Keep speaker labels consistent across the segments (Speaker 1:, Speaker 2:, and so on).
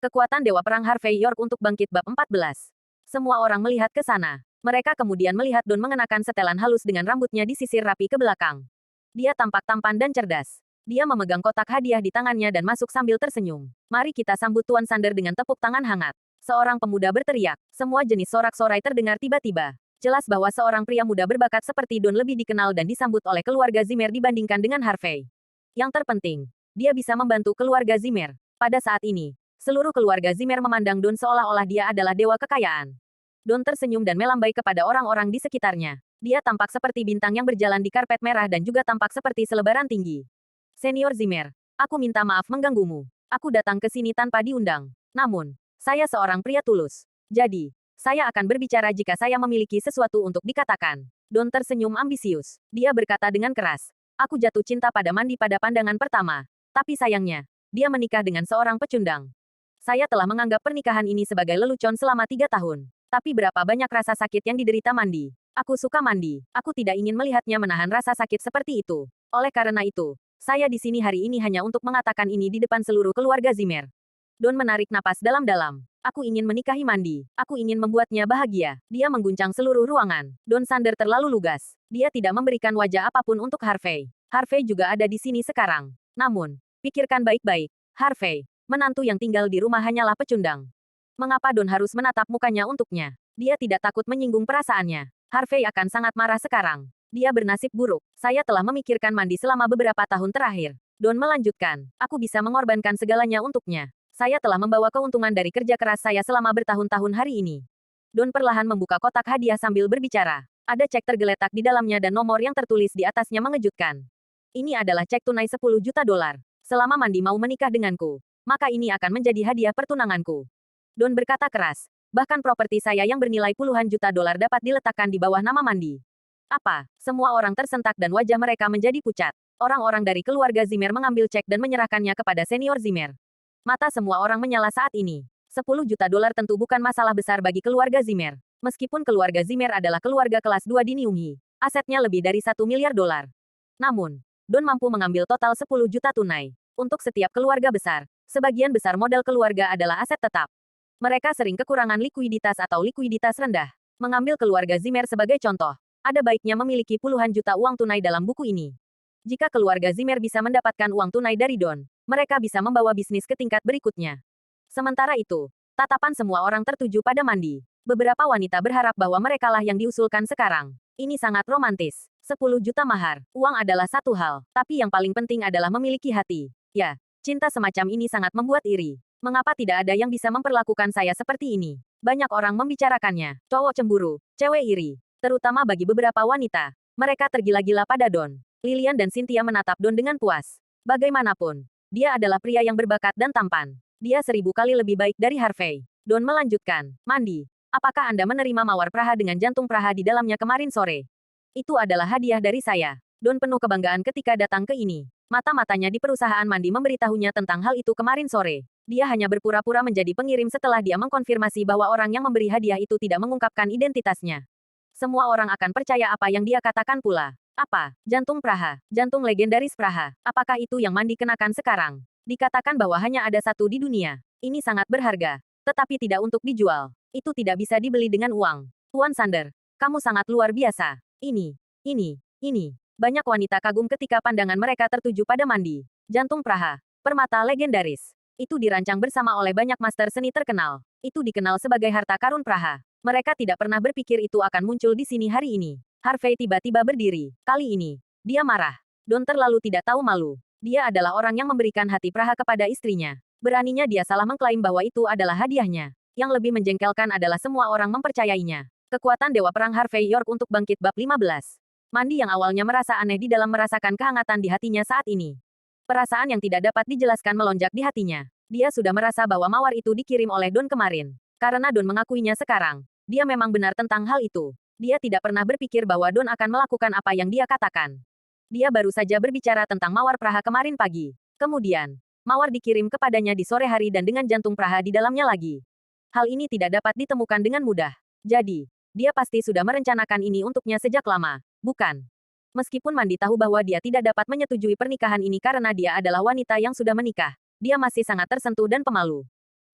Speaker 1: Kekuatan Dewa Perang Harvey York untuk bangkit bab 14. Semua orang melihat ke sana. Mereka kemudian melihat Don mengenakan setelan halus dengan rambutnya disisir rapi ke belakang. Dia tampak tampan dan cerdas. Dia memegang kotak hadiah di tangannya dan masuk sambil tersenyum. Mari kita sambut Tuan Sander dengan tepuk tangan hangat. Seorang pemuda berteriak. Semua jenis sorak-sorai terdengar tiba-tiba. Jelas bahwa seorang pria muda berbakat seperti Don lebih dikenal dan disambut oleh keluarga Zimmer dibandingkan dengan Harvey. Yang terpenting, dia bisa membantu keluarga Zimmer. Pada saat ini, seluruh keluarga Zimmer memandang Don seolah-olah dia adalah dewa kekayaan. Don tersenyum dan melambai kepada orang-orang di sekitarnya. Dia tampak seperti bintang yang berjalan di karpet merah dan juga tampak seperti selebaran tinggi. Senior Zimmer, aku minta maaf mengganggumu. Aku datang ke sini tanpa diundang. Namun, saya seorang pria tulus. Jadi, saya akan berbicara jika saya memiliki sesuatu untuk dikatakan. Don tersenyum ambisius. Dia berkata dengan keras. Aku jatuh cinta pada Mandi pada pandangan pertama. Tapi sayangnya, dia menikah dengan seorang pecundang. Saya telah menganggap pernikahan ini sebagai lelucon selama 3 tahun. Tapi berapa banyak rasa sakit yang diderita Mandi. Aku suka Mandi. Aku tidak ingin melihatnya menahan rasa sakit seperti itu. Oleh karena itu, saya di sini hari ini hanya untuk mengatakan ini di depan seluruh keluarga Zimmer. Don menarik napas dalam-dalam. Aku ingin menikahi Mandi. Aku ingin membuatnya bahagia. Dia mengguncang seluruh ruangan. Don Sander terlalu lugas. Dia tidak memberikan wajah apapun untuk Harvey. Harvey juga ada di sini sekarang. Namun, pikirkan baik-baik. Harvey, menantu yang tinggal di rumah hanyalah pecundang. Mengapa Don harus menatap mukanya untuknya? Dia tidak takut menyinggung perasaannya. Harvey akan sangat marah sekarang. Dia bernasib buruk. Saya telah memikirkan Mandi selama beberapa tahun terakhir. Don melanjutkan. Aku bisa mengorbankan segalanya untuknya. Saya telah membawa keuntungan dari kerja keras saya selama bertahun-tahun hari ini. Don perlahan membuka kotak hadiah sambil berbicara. Ada cek tergeletak di dalamnya dan nomor yang tertulis di atasnya mengejutkan. Ini adalah cek tunai 10 juta dolar. Selama Mandi mau menikah denganku, maka ini akan menjadi hadiah pertunanganku. Don berkata keras. Bahkan properti saya yang bernilai puluhan juta dolar dapat diletakkan di bawah nama Mandi. Apa? Semua orang tersentak dan wajah mereka menjadi pucat. Orang-orang dari keluarga Zimmer mengambil cek dan menyerahkannya kepada senior Zimmer. Mata semua orang menyala saat ini. 10 juta dolar tentu bukan masalah besar bagi keluarga Zimmer. Meskipun keluarga Zimmer adalah keluarga kelas 2 di Niunghi, asetnya lebih dari 1 miliar dolar. Namun, Don mampu mengambil total 10 juta tunai. Untuk setiap keluarga besar, sebagian besar modal keluarga adalah aset tetap. Mereka sering kekurangan likuiditas atau likuiditas rendah. Mengambil keluarga Zimmer sebagai contoh, ada baiknya memiliki puluhan juta uang tunai dalam buku ini. Jika keluarga Zimmer bisa mendapatkan uang tunai dari Don, mereka bisa membawa bisnis ke tingkat berikutnya. Sementara itu, tatapan semua orang tertuju pada Mandi. Beberapa wanita berharap bahwa merekalah yang diusulkan sekarang. Ini sangat romantis. 10 juta mahar. Uang adalah satu hal, tapi yang paling penting adalah memiliki hati. Ya, cinta semacam ini sangat membuat iri. Mengapa tidak ada yang bisa memperlakukan saya seperti ini? Banyak orang membicarakannya. Cowok cemburu, cewek iri. Terutama bagi beberapa wanita. Mereka tergila-gila pada Don. Lilian dan Cynthia menatap Don dengan puas. Bagaimanapun, dia adalah pria yang berbakat dan tampan. Dia 1000 kali lebih baik dari Harvey. Don melanjutkan. Mandi, apakah Anda menerima mawar praha dengan jantung praha di dalamnya kemarin sore? Itu adalah hadiah dari saya. Don penuh kebanggaan ketika datang ke ini. Mata-matanya di perusahaan Mandi memberitahunya tentang hal itu kemarin sore. Dia hanya berpura-pura menjadi pengirim setelah dia mengkonfirmasi bahwa orang yang memberi hadiah itu tidak mengungkapkan identitasnya. Semua orang akan percaya apa yang dia katakan pula. Apa? Jantung praha. Jantung legendaris praha. Apakah itu yang Mandi kenakan sekarang? Dikatakan bahwa hanya ada satu di dunia. Ini sangat berharga. Tetapi tidak untuk dijual. Itu tidak bisa dibeli dengan uang. Tuan Sander, kamu sangat luar biasa. Ini. Banyak wanita kagum ketika pandangan mereka tertuju pada Mandi. Jantung praha. Permata legendaris. Itu dirancang bersama oleh banyak master seni terkenal. Itu dikenal sebagai harta karun praha. Mereka tidak pernah berpikir itu akan muncul di sini hari ini. Harvey tiba-tiba berdiri. Kali ini, dia marah. Don terlalu tidak tahu malu. Dia adalah orang yang memberikan hati praha kepada istrinya. Beraninya dia salah mengklaim bahwa itu adalah hadiahnya. Yang lebih menjengkelkan adalah semua orang mempercayainya. Kekuatan Dewa Perang Harvey York untuk bangkit bab 15. Mandi yang awalnya merasa aneh di dalam merasakan kehangatan di hatinya saat ini. Perasaan yang tidak dapat dijelaskan melonjak di hatinya. Dia sudah merasa bahwa mawar itu dikirim oleh Don kemarin. Karena Don mengakuinya sekarang, dia memang benar tentang hal itu. Dia tidak pernah berpikir bahwa Don akan melakukan apa yang dia katakan. Dia baru saja berbicara tentang mawar praha kemarin pagi. Kemudian, mawar dikirim kepadanya di sore hari dan dengan jantung praha di dalamnya lagi. Hal ini tidak dapat ditemukan dengan mudah. Jadi, dia pasti sudah merencanakan ini untuknya sejak lama, bukan? Meskipun Mandi tahu bahwa dia tidak dapat menyetujui pernikahan ini karena dia adalah wanita yang sudah menikah, dia masih sangat tersentuh dan pemalu.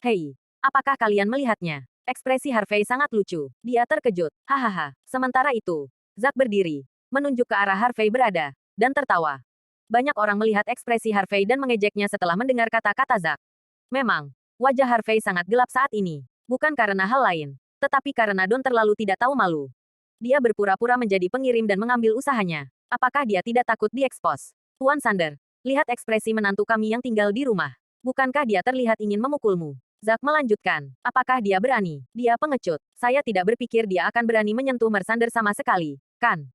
Speaker 1: Hei, apakah kalian melihatnya? Ekspresi Harvey sangat lucu. Dia terkejut. Hahaha. Sementara itu, Zack berdiri, menunjuk ke arah Harvey berada, dan tertawa. Banyak orang melihat ekspresi Harvey dan mengejeknya setelah mendengar kata-kata Zack. Memang, wajah Harvey sangat gelap saat ini. Bukan karena hal lain, tetapi karena Don terlalu tidak tahu malu. Dia berpura-pura menjadi pengirim dan mengambil usahanya. Apakah dia tidak takut diekspos? Tuan Sander, lihat ekspresi menantu kami yang tinggal di rumah. Bukankah dia terlihat ingin memukulmu? Zack melanjutkan. Apakah dia berani? Dia pengecut. Saya tidak berpikir dia akan berani menyentuh Mersander sama sekali. Kan?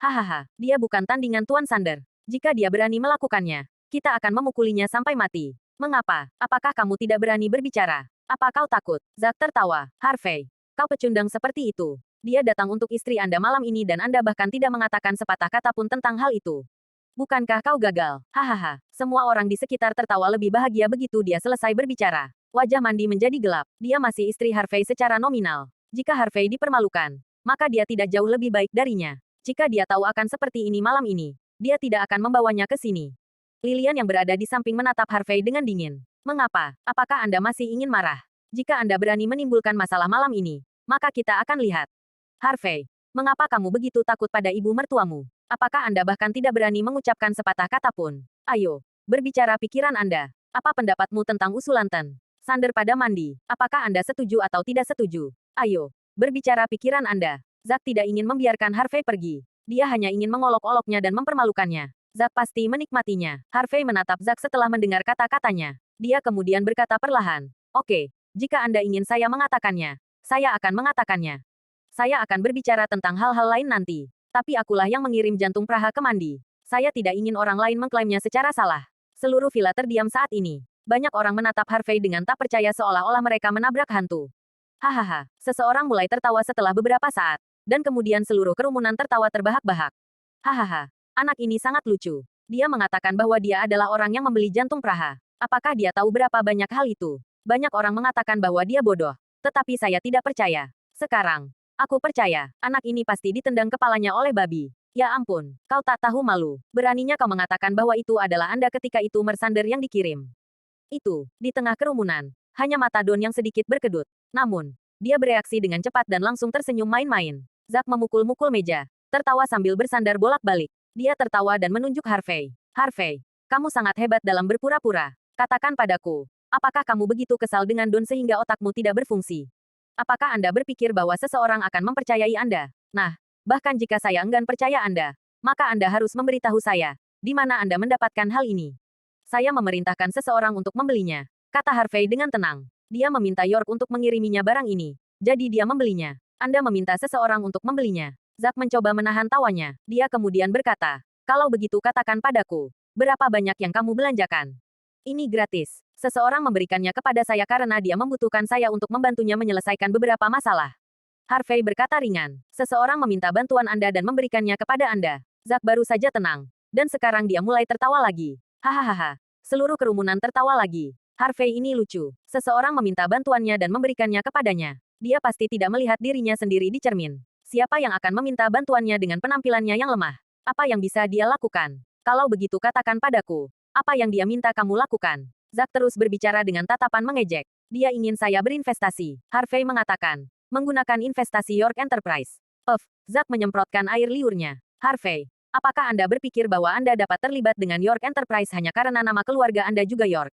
Speaker 1: Hahaha, dia bukan tandingan Tuan Sander. Jika dia berani melakukannya, kita akan memukulinya sampai mati. Mengapa? Apakah kamu tidak berani berbicara? Apa kau takut? Zack tertawa. Harvey, kau pecundang seperti itu. Dia datang untuk istri Anda malam ini dan Anda bahkan tidak mengatakan sepatah kata pun tentang hal itu. Bukankah kau gagal? Hahaha. Semua orang di sekitar tertawa lebih bahagia begitu dia selesai berbicara. Wajah Mandi menjadi gelap. Dia masih istri Harvey secara nominal. Jika Harvey dipermalukan, maka dia tidak jauh lebih baik darinya. Jika dia tahu akan seperti ini malam ini, dia tidak akan membawanya ke sini. Lilian yang berada di samping menatap Harvey dengan dingin. Mengapa? Apakah Anda masih ingin marah? Jika Anda berani menimbulkan masalah malam ini, maka kita akan lihat. Harvey, mengapa kamu begitu takut pada ibu mertuamu? Apakah Anda bahkan tidak berani mengucapkan sepatah kata pun? Ayo, berbicara pikiran Anda. Apa pendapatmu tentang usulan Ten Sander pada Mandi? Apakah Anda setuju atau tidak setuju? Ayo, berbicara pikiran Anda. Zack tidak ingin membiarkan Harvey pergi. Dia hanya ingin mengolok-oloknya dan mempermalukannya. Zack pasti menikmatinya. Harvey menatap Zack setelah mendengar kata-katanya. Dia kemudian berkata perlahan, "Oke, jika Anda ingin saya mengatakannya, saya akan mengatakannya. Saya akan berbicara tentang hal-hal lain nanti. Tapi akulah yang mengirim jantung Praha ke Mandi. Saya tidak ingin orang lain mengklaimnya secara salah." Seluruh villa terdiam saat ini. Banyak orang menatap Harvey dengan tak percaya seolah-olah mereka menabrak hantu. Hahaha. Seseorang mulai tertawa setelah beberapa saat. Dan kemudian seluruh kerumunan tertawa terbahak-bahak. Hahaha. Anak ini sangat lucu. Dia mengatakan bahwa dia adalah orang yang membeli jantung Praha. Apakah dia tahu berapa banyak hal itu? Banyak orang mengatakan bahwa dia bodoh. Tetapi saya tidak percaya. Sekarang, aku percaya. Anak ini pasti ditendang kepalanya oleh babi. Ya ampun, kau tak tahu malu. Beraninya kau mengatakan bahwa itu adalah Anda ketika itu Mersander yang dikirim. Itu, di tengah kerumunan, hanya mata Don yang sedikit berkedut. Namun, dia bereaksi dengan cepat dan langsung tersenyum main-main. Zack memukul-mukul meja, tertawa sambil bersandar bolak-balik. Dia tertawa dan menunjuk Harvey. Harvey, kamu sangat hebat dalam berpura-pura. Katakan padaku, apakah kamu begitu kesal dengan Don sehingga otakmu tidak berfungsi? Apakah Anda berpikir bahwa seseorang akan mempercayai Anda? Nah, bahkan jika saya enggan percaya Anda, maka Anda harus memberitahu saya, di mana Anda mendapatkan hal ini. Saya memerintahkan seseorang untuk membelinya, kata Harvey dengan tenang. Dia meminta York untuk mengiriminya barang ini, jadi dia membelinya. Anda meminta seseorang untuk membelinya. Zack mencoba menahan tawanya. Dia kemudian berkata, kalau begitu katakan padaku, berapa banyak yang kamu belanjakan? Ini gratis. Seseorang memberikannya kepada saya karena dia membutuhkan saya untuk membantunya menyelesaikan beberapa masalah. Harvey berkata ringan. Seseorang meminta bantuan Anda dan memberikannya kepada Anda. Zack baru saja tenang. Dan sekarang dia mulai tertawa lagi. Hahaha. Seluruh kerumunan tertawa lagi. Harvey ini lucu. Seseorang meminta bantuannya dan memberikannya kepadanya. Dia pasti tidak melihat dirinya sendiri di cermin. Siapa yang akan meminta bantuannya dengan penampilannya yang lemah? Apa yang bisa dia lakukan? Kalau begitu katakan padaku. Apa yang dia minta kamu lakukan? Zack terus berbicara dengan tatapan mengejek. Dia ingin saya berinvestasi. Harvey mengatakan. Menggunakan investasi York Enterprise. Zack menyemprotkan air liurnya. Harvey. Apakah Anda berpikir bahwa Anda dapat terlibat dengan York Enterprise hanya karena nama keluarga Anda juga York?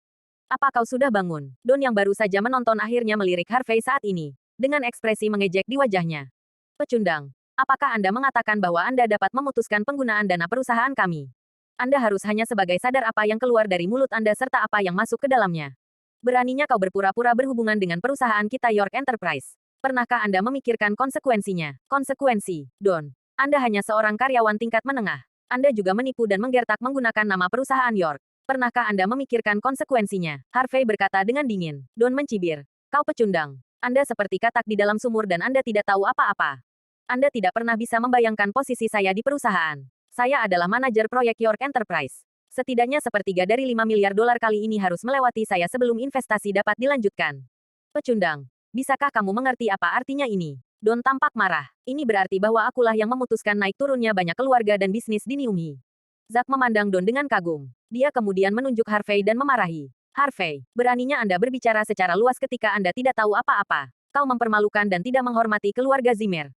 Speaker 1: Apa kau sudah bangun? Don yang baru saja menonton akhirnya melirik Harvey saat ini. Dengan ekspresi mengejek di wajahnya. Pecundang. Apakah Anda mengatakan bahwa Anda dapat memutuskan penggunaan dana perusahaan kami? Anda harus hanya sebagai sadar apa yang keluar dari mulut Anda serta apa yang masuk ke dalamnya. Beraninya kau berpura-pura berhubungan dengan perusahaan kita York Enterprise. Pernahkah Anda memikirkan konsekuensinya? Konsekuensi, Don. Anda hanya seorang karyawan tingkat menengah. Anda juga menipu dan menggertak menggunakan nama perusahaan York. Pernahkah Anda memikirkan konsekuensinya? Harvey berkata dengan dingin. Don mencibir. Kau pecundang. Anda seperti katak di dalam sumur dan Anda tidak tahu apa-apa. Anda tidak pernah bisa membayangkan posisi saya di perusahaan. Saya adalah manajer proyek York Enterprise. Setidaknya sepertiga dari 5 miliar dolar kali ini harus melewati saya sebelum investasi dapat dilanjutkan. Pecundang. Bisakah kamu mengerti apa artinya ini? Don tampak marah. Ini berarti bahwa akulah yang memutuskan naik turunnya banyak keluarga dan bisnis di Niumi. Zack memandang Don dengan kagum. Dia kemudian menunjuk Harvey dan memarahi. Harvey, beraninya Anda berbicara secara luas ketika Anda tidak tahu apa-apa. Kau mempermalukan dan tidak menghormati keluarga Zimmer.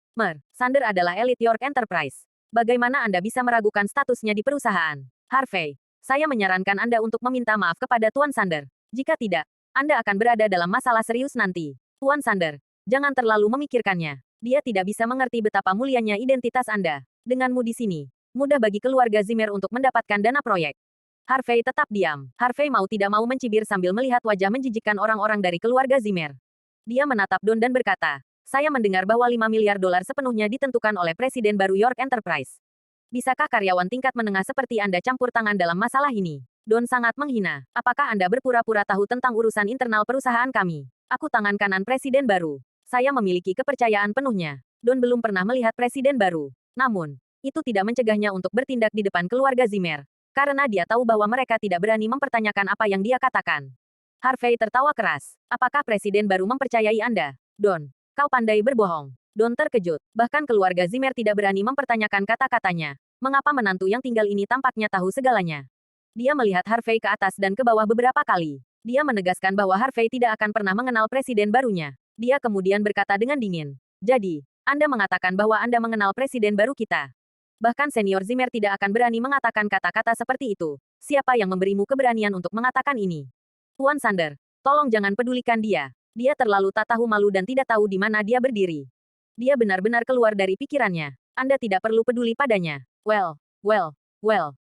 Speaker 1: Sander adalah elit York Enterprise. Bagaimana Anda bisa meragukan statusnya di perusahaan? Harvey, saya menyarankan Anda untuk meminta maaf kepada Tuan Sander. Jika tidak, Anda akan berada dalam masalah serius nanti. Tuan Sander, jangan terlalu memikirkannya. Dia tidak bisa mengerti betapa mulianya identitas Anda. Denganmu di sini, mudah bagi keluarga Zimmer untuk mendapatkan dana proyek. Harvey tetap diam. Harvey mau tidak mau mencibir sambil melihat wajah menjijikkan orang-orang dari keluarga Zimmer. Dia menatap Don dan berkata, saya mendengar bahwa 5 miliar dolar sepenuhnya ditentukan oleh Presiden baru York Enterprise. Bisakah karyawan tingkat menengah seperti Anda campur tangan dalam masalah ini? Don sangat menghina. Apakah Anda berpura-pura tahu tentang urusan internal perusahaan kami? Aku tangan kanan presiden baru. Saya memiliki kepercayaan penuhnya. Don belum pernah melihat presiden baru. Namun, itu tidak mencegahnya untuk bertindak di depan keluarga Zimmer. Karena dia tahu bahwa mereka tidak berani mempertanyakan apa yang dia katakan. Harvey tertawa keras. Apakah presiden baru mempercayai Anda? Don, kau pandai berbohong. Don terkejut. Bahkan keluarga Zimmer tidak berani mempertanyakan kata-katanya. Mengapa menantu yang tinggal ini tampaknya tahu segalanya? Dia melihat Harvey ke atas dan ke bawah beberapa kali. Dia menegaskan bahwa Harvey tidak akan pernah mengenal presiden barunya. Dia kemudian berkata dengan dingin. Jadi, Anda mengatakan bahwa Anda mengenal presiden baru kita. Bahkan senior Zimmer tidak akan berani mengatakan kata-kata seperti itu. Siapa yang memberimu keberanian untuk mengatakan ini? Tuan Sander, tolong jangan pedulikan dia. Dia terlalu tak tahu malu dan tidak tahu di mana dia berdiri. Dia benar-benar keluar dari pikirannya. Anda tidak perlu peduli padanya. Well.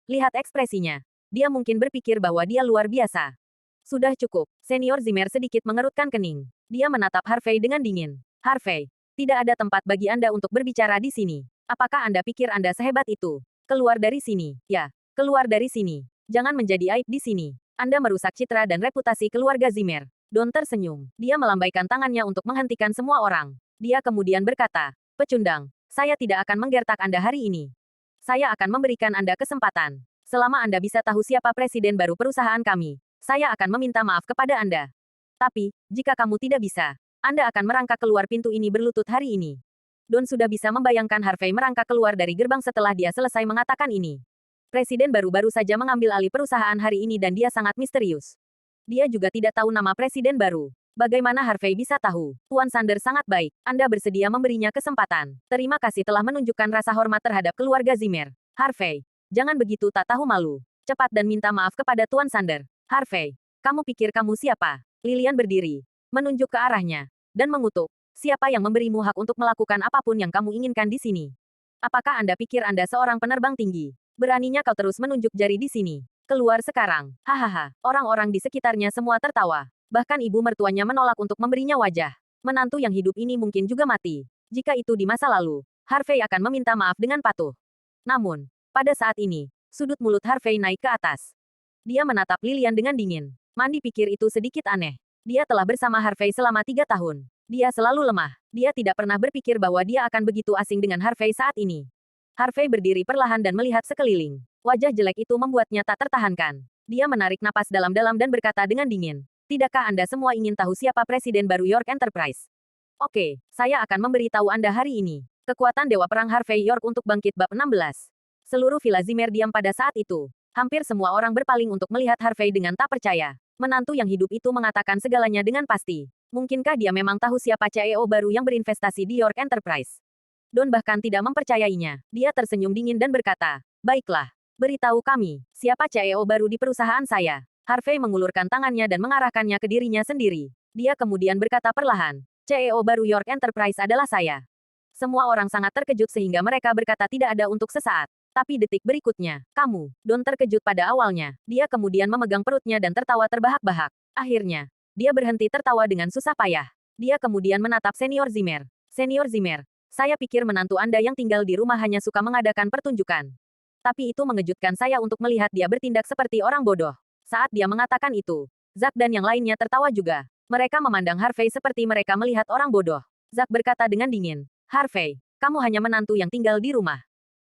Speaker 1: Lihat ekspresinya. Dia mungkin berpikir bahwa dia luar biasa. Sudah cukup. Senior Zimmer sedikit mengerutkan kening. Dia menatap Harvey dengan dingin. Harvey, tidak ada tempat bagi Anda untuk berbicara di sini. Apakah Anda pikir Anda sehebat itu? Keluar dari sini. Ya, keluar dari sini. Jangan menjadi aib di sini. Anda merusak citra dan reputasi keluarga Zimmer. Don tersenyum. Dia melambaikan tangannya untuk menghentikan semua orang. Dia kemudian berkata, pecundang, saya tidak akan menggertak Anda hari ini. Saya akan memberikan Anda kesempatan. Selama Anda bisa tahu siapa presiden baru perusahaan kami, saya akan meminta maaf kepada Anda. Tapi, jika kamu tidak bisa, Anda akan merangkak keluar pintu ini berlutut hari ini. Don sudah bisa membayangkan Harvey merangkak keluar dari gerbang setelah dia selesai mengatakan ini. Presiden baru-baru saja mengambil alih perusahaan hari ini dan dia sangat misterius. Dia juga tidak tahu nama presiden baru. Bagaimana Harvey bisa tahu? Tuan Sander sangat baik. Anda bersedia memberinya kesempatan. Terima kasih telah menunjukkan rasa hormat terhadap keluarga Zimmer. Harvey, jangan begitu tak tahu malu. Cepat dan minta maaf kepada Tuan Sander. Harvey, kamu pikir kamu siapa? Lilian berdiri, menunjuk ke arahnya, dan mengutuk. Siapa yang memberimu hak untuk melakukan apapun yang kamu inginkan di sini? Apakah Anda pikir Anda seorang penerbang tinggi? Beraninya kau terus menunjuk jari di sini. Keluar sekarang. Hahaha. Orang-orang di sekitarnya semua tertawa. Bahkan ibu mertuanya menolak untuk memberinya wajah. Menantu yang hidup ini mungkin juga mati. Jika itu di masa lalu, Harvey akan meminta maaf dengan patuh. Namun, pada saat ini, sudut mulut Harvey naik ke atas. Dia menatap Lilian dengan dingin. Mandy pikir itu sedikit aneh. Dia telah bersama Harvey selama 3 tahun. Dia selalu lemah. Dia tidak pernah berpikir bahwa dia akan begitu asing dengan Harvey saat ini. Harvey berdiri perlahan dan melihat sekeliling. Wajah jelek itu membuatnya tak tertahankan. Dia menarik napas dalam-dalam dan berkata dengan dingin. Tidakkah Anda semua ingin tahu siapa presiden baru York Enterprise? Oke, saya akan memberitahu Anda hari ini. Kekuatan Dewa Perang Harvey York untuk bangkit bab 16. Seluruh Villa Zimmer diam pada saat itu. Hampir semua orang berpaling untuk melihat Harvey dengan tak percaya. Menantu yang hidup itu mengatakan segalanya dengan pasti. Mungkinkah dia memang tahu siapa CEO baru yang berinvestasi di York Enterprise? Don bahkan tidak mempercayainya. Dia tersenyum dingin dan berkata, baiklah, beritahu kami, siapa CEO baru di perusahaan saya? Harvey mengulurkan tangannya dan mengarahkannya ke dirinya sendiri. Dia kemudian berkata perlahan, CEO baru York Enterprise adalah saya. Semua orang sangat terkejut sehingga mereka berkata tidak ada untuk sesaat. Tapi detik berikutnya, kamu, Don terkejut pada awalnya. Dia kemudian memegang perutnya dan tertawa terbahak-bahak. Akhirnya, dia berhenti tertawa dengan susah payah. Dia kemudian menatap Senior Zimmer. Senior Zimmer, saya pikir menantu Anda yang tinggal di rumah hanya suka mengadakan pertunjukan. Tapi itu mengejutkan saya untuk melihat dia bertindak seperti orang bodoh. Saat dia mengatakan itu, Zack dan yang lainnya tertawa juga. Mereka memandang Harvey seperti mereka melihat orang bodoh. Zack berkata dengan dingin, Harvey, kamu hanya menantu yang tinggal di rumah.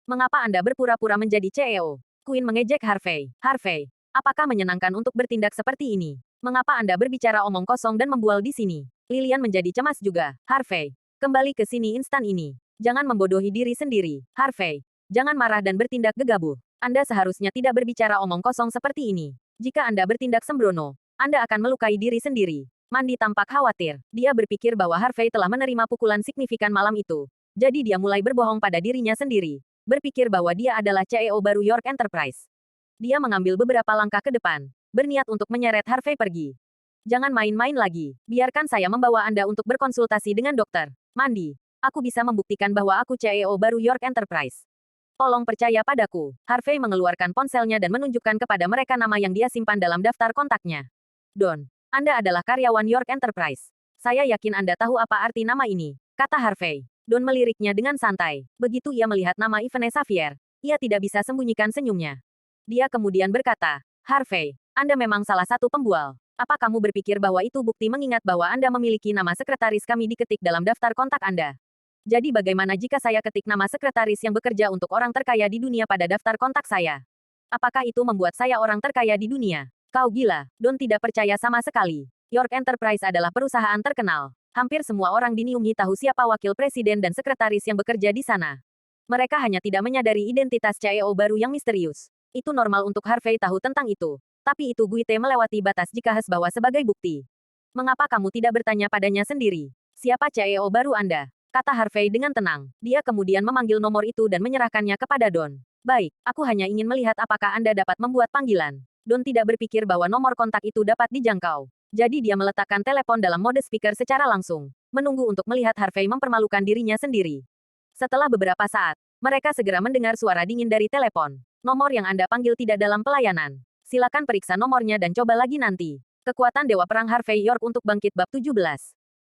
Speaker 1: Mengapa Anda berpura-pura menjadi CEO? Queen mengejek Harvey. Harvey, apakah menyenangkan untuk bertindak seperti ini? Mengapa Anda berbicara omong kosong dan membual di sini? Lilian menjadi cemas juga. Harvey, kembali ke sini instan ini. Jangan membodohi diri sendiri. Harvey, jangan marah dan bertindak gegabah. Anda seharusnya tidak berbicara omong kosong seperti ini. Jika Anda bertindak sembrono, Anda akan melukai diri sendiri. Mandi tampak khawatir. Dia berpikir bahwa Harvey telah menerima pukulan signifikan malam itu. Jadi dia mulai berbohong pada dirinya sendiri. Berpikir bahwa dia adalah CEO baru York Enterprise. Dia mengambil beberapa langkah ke depan. Berniat untuk menyeret Harvey pergi. Jangan main-main lagi. Biarkan saya membawa Anda untuk berkonsultasi dengan dokter. Mandi. Aku bisa membuktikan bahwa aku CEO baru York Enterprise. Tolong percaya padaku. Harvey mengeluarkan ponselnya dan menunjukkan kepada mereka nama yang dia simpan dalam daftar kontaknya. Don, Anda adalah karyawan York Enterprise. Saya yakin Anda tahu apa arti nama ini, kata Harvey. Don meliriknya dengan santai. Begitu ia melihat nama Yvonne Xavier, ia tidak bisa sembunyikan senyumnya. Dia kemudian berkata, Harvey, Anda memang salah satu pembual. Apa kamu berpikir bahwa itu bukti mengingat bahwa Anda memiliki nama sekretaris kami diketik dalam daftar kontak Anda? Jadi bagaimana jika saya ketik nama sekretaris yang bekerja untuk orang terkaya di dunia pada daftar kontak saya? Apakah itu membuat saya orang terkaya di dunia? Kau gila, Don tidak percaya sama sekali. York Enterprise adalah perusahaan terkenal. Hampir semua orang di Niumhi tahu siapa wakil presiden dan sekretaris yang bekerja di sana. Mereka hanya tidak menyadari identitas CEO baru yang misterius. Itu normal untuk Harvey tahu tentang itu. Tapi itu Guite melewati batas jika Has bawa sebagai bukti. Mengapa kamu tidak bertanya padanya sendiri? Siapa CEO baru Anda? Kata Harvey dengan tenang. Dia kemudian memanggil nomor itu dan menyerahkannya kepada Don. Baik, aku hanya ingin melihat apakah Anda dapat membuat panggilan. Don tidak berpikir bahwa nomor kontak itu dapat dijangkau. Jadi dia meletakkan telepon dalam mode speaker secara langsung. Menunggu untuk melihat Harvey mempermalukan dirinya sendiri. Setelah beberapa saat, mereka segera mendengar suara dingin dari telepon. Nomor yang Anda panggil tidak dalam pelayanan. Silakan periksa nomornya dan coba lagi nanti. Kekuatan Dewa Perang Harvey York untuk bangkit bab 17.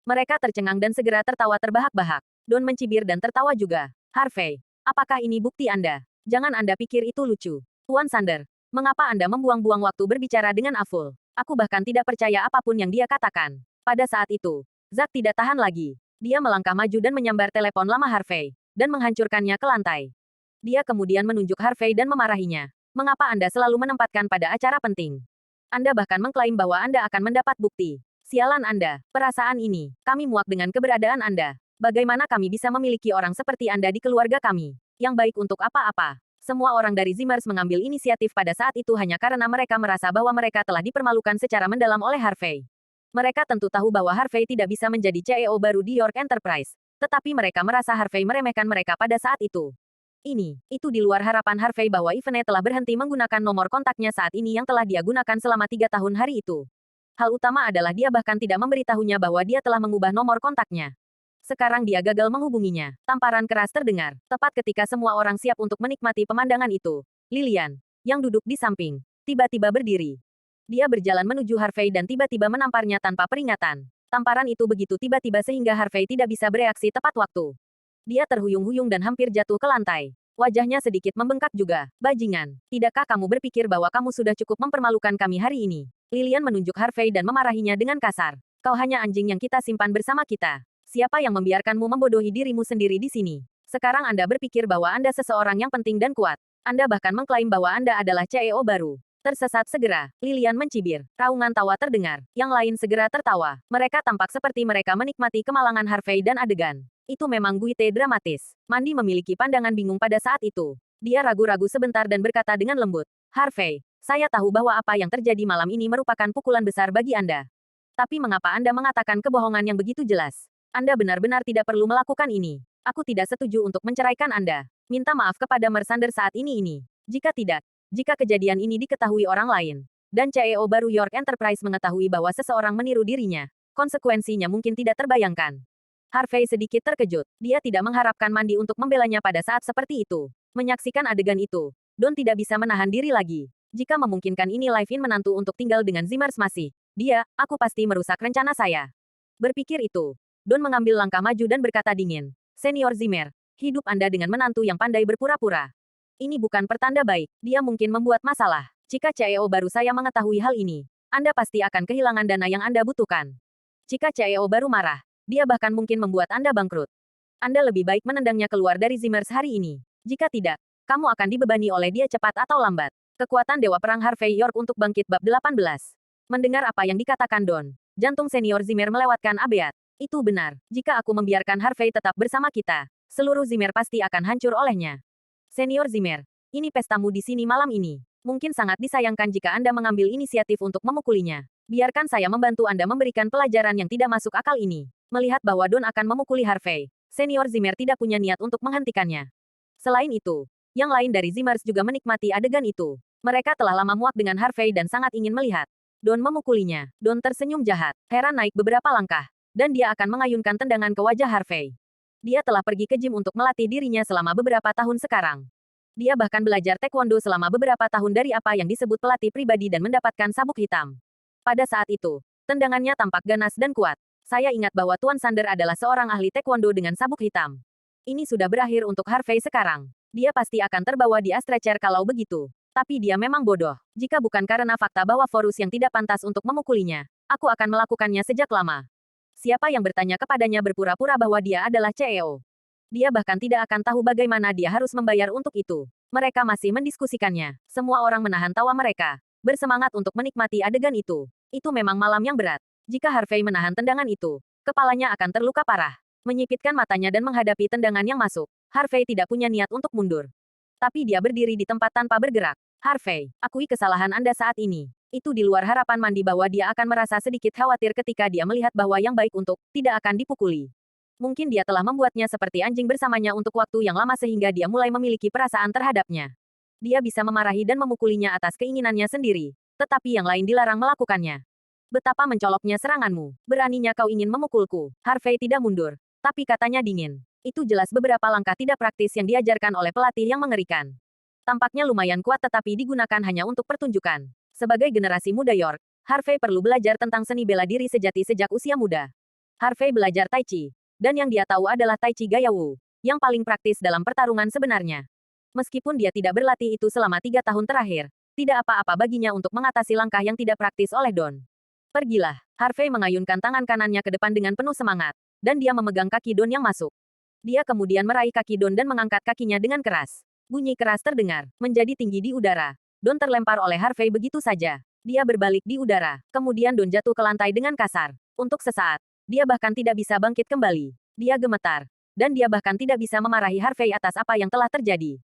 Speaker 1: Mereka tercengang dan segera tertawa terbahak-bahak. Don mencibir dan tertawa juga. Harvey, apakah ini bukti Anda? Jangan Anda pikir itu lucu. Tuan Sander, mengapa Anda membuang-buang waktu berbicara dengan Aful? Aku bahkan tidak percaya apapun yang dia katakan. Pada saat itu, Zack tidak tahan lagi. Dia melangkah maju dan menyambar telepon lama Harvey, dan menghancurkannya ke lantai. Dia kemudian menunjuk Harvey dan memarahinya. Mengapa Anda selalu menempatkan pada acara penting? Anda bahkan mengklaim bahwa Anda akan mendapat bukti. Sialan Anda, perasaan ini, kami muak dengan keberadaan Anda. Bagaimana kami bisa memiliki orang seperti Anda di keluarga kami? Yang baik untuk apa-apa? Semua orang dari Zimmers mengambil inisiatif pada saat itu hanya karena mereka merasa bahwa mereka telah dipermalukan secara mendalam oleh Harvey. Mereka tentu tahu bahwa Harvey tidak bisa menjadi CEO baru di York Enterprise, tetapi mereka merasa Harvey meremehkan mereka pada saat itu. Itu di luar harapan Harvey bahwa Yvonne telah berhenti menggunakan nomor kontaknya saat ini yang telah dia gunakan selama 3 tahun hari itu. Hal utama adalah dia bahkan tidak memberitahunya bahwa dia telah mengubah nomor kontaknya. Sekarang dia gagal menghubunginya. Tamparan keras terdengar, tepat ketika semua orang siap untuk menikmati pemandangan itu. Lilian, yang duduk di samping, tiba-tiba berdiri. Dia berjalan menuju Harvey dan tiba-tiba menamparnya tanpa peringatan. Tamparan itu begitu tiba-tiba sehingga Harvey tidak bisa bereaksi tepat waktu. Dia terhuyung-huyung dan hampir jatuh ke lantai. Wajahnya sedikit membengkak juga. Bajingan, tidakkah kamu berpikir bahwa kamu sudah cukup mempermalukan kami hari ini? Lilian menunjuk Harvey dan memarahinya dengan kasar. Kau hanya anjing yang kita simpan bersama kita. Siapa yang membiarkanmu membodohi dirimu sendiri di sini? Sekarang Anda berpikir bahwa Anda seseorang yang penting dan kuat. Anda bahkan mengklaim bahwa Anda adalah CEO baru. Tersesat segera. Lilian mencibir. Raungan tawa terdengar. Yang lain segera tertawa. Mereka tampak seperti mereka menikmati kemalangan Harvey dan adegan. Itu memang Guite dramatis. Mandi memiliki pandangan bingung pada saat itu. Dia ragu-ragu sebentar dan berkata dengan lembut. Harvey, saya tahu bahwa apa yang terjadi malam ini merupakan pukulan besar bagi Anda. Tapi mengapa Anda mengatakan kebohongan yang begitu jelas? Anda benar-benar tidak perlu melakukan ini. Aku tidak setuju untuk menceraikan Anda. Minta maaf kepada Mersander saat ini. Jika tidak, jika kejadian ini diketahui orang lain, dan CEO baru York Enterprise mengetahui bahwa seseorang meniru dirinya, konsekuensinya mungkin tidak terbayangkan. Harvey sedikit terkejut. Dia tidak mengharapkan Mandi untuk membelanya pada saat seperti itu. Menyaksikan adegan itu, Don tidak bisa menahan diri lagi. Jika memungkinkan ini Live-in menantu untuk tinggal dengan Zimmers masih, aku pasti merusak rencana saya. Berpikir itu, Don mengambil langkah maju dan berkata dingin. Senior Zimmer, hidup Anda dengan menantu yang pandai berpura-pura. Ini bukan pertanda baik, dia mungkin membuat masalah. Jika CEO baru saya mengetahui hal ini, Anda pasti akan kehilangan dana yang Anda butuhkan. Jika CEO baru marah, dia bahkan mungkin membuat Anda bangkrut. Anda lebih baik menendangnya keluar dari Zimmers hari ini. Jika tidak, kamu akan dibebani oleh dia cepat atau lambat. Kekuatan Dewa Perang Harvey York untuk bangkit bab 18. Mendengar apa yang dikatakan Don, jantung senior Zimmer melewatkan abeat. Itu benar, jika aku membiarkan Harvey tetap bersama kita, seluruh Zimmer pasti akan hancur olehnya. Senior Zimmer, ini pestamu di sini malam ini. Mungkin sangat disayangkan jika Anda mengambil inisiatif untuk memukulinya. Biarkan saya membantu Anda memberikan pelajaran yang tidak masuk akal ini. Melihat bahwa Don akan memukuli Harvey, Senior Zimmer tidak punya niat untuk menghentikannya. Selain itu, yang lain dari Zimmers juga menikmati adegan itu. Mereka telah lama muak dengan Harvey dan sangat ingin melihat Don memukulinya. Don tersenyum jahat, heran naik beberapa langkah, dan dia akan mengayunkan tendangan ke wajah Harvey. Dia telah pergi ke gym untuk melatih dirinya selama beberapa tahun sekarang. Dia bahkan belajar taekwondo selama beberapa tahun dari apa yang disebut pelatih pribadi dan mendapatkan sabuk hitam. Pada saat itu, tendangannya tampak ganas dan kuat. Saya ingat bahwa Tuan Sander adalah seorang ahli taekwondo dengan sabuk hitam. Ini sudah berakhir untuk Harvey sekarang. Dia pasti akan terbawa di stretcher kalau begitu. Tapi dia memang bodoh. Jika bukan karena fakta bahwa Forus yang tidak pantas untuk memukulinya, aku akan melakukannya sejak lama. Siapa yang bertanya kepadanya berpura-pura bahwa dia adalah CEO? Dia bahkan tidak akan tahu bagaimana dia harus membayar untuk itu. Mereka masih mendiskusikannya. Semua orang menahan tawa mereka. Bersemangat untuk menikmati adegan itu. Itu memang malam yang berat. Jika Harvey menahan tendangan itu, kepalanya akan terluka parah. Menyipitkan matanya dan menghadapi tendangan yang masuk, Harvey tidak punya niat untuk mundur. Tapi dia berdiri di tempat tanpa bergerak. Harvey, akui kesalahan Anda saat ini. Itu di luar harapan Mandi bahwa dia akan merasa sedikit khawatir ketika dia melihat bahwa yang baik untuk tidak akan dipukuli. Mungkin dia telah membuatnya seperti anjing bersamanya untuk waktu yang lama sehingga dia mulai memiliki perasaan terhadapnya. Dia bisa memarahi dan memukulinya atas keinginannya sendiri, tetapi yang lain dilarang melakukannya. Betapa mencoloknya seranganmu. Beraninya kau ingin memukulku. Harvey tidak mundur, tapi katanya dingin. Itu jelas beberapa langkah tidak praktis yang diajarkan oleh pelatih yang mengerikan. Tampaknya lumayan kuat tetapi digunakan hanya untuk pertunjukan. Sebagai generasi muda York, Harvey perlu belajar tentang seni bela diri sejati sejak usia muda. Harvey belajar Tai Chi. Dan yang dia tahu adalah Tai Chi Gaya Wu, yang paling praktis dalam pertarungan sebenarnya. Meskipun dia tidak berlatih itu selama 3 tahun terakhir, tidak apa-apa baginya untuk mengatasi langkah yang tidak praktis oleh Don. Pergilah, Harvey mengayunkan tangan kanannya ke depan dengan penuh semangat, dan dia memegang kaki Don yang masuk. Dia kemudian meraih kaki Don dan mengangkat kakinya dengan keras. Bunyi keras terdengar, menjadi tinggi di udara. Don terlempar oleh Harvey begitu saja. Dia berbalik di udara, kemudian Don jatuh ke lantai dengan kasar. Untuk sesaat, dia bahkan tidak bisa bangkit kembali. Dia gemetar. Dan dia bahkan tidak bisa memarahi Harvey atas apa yang telah terjadi.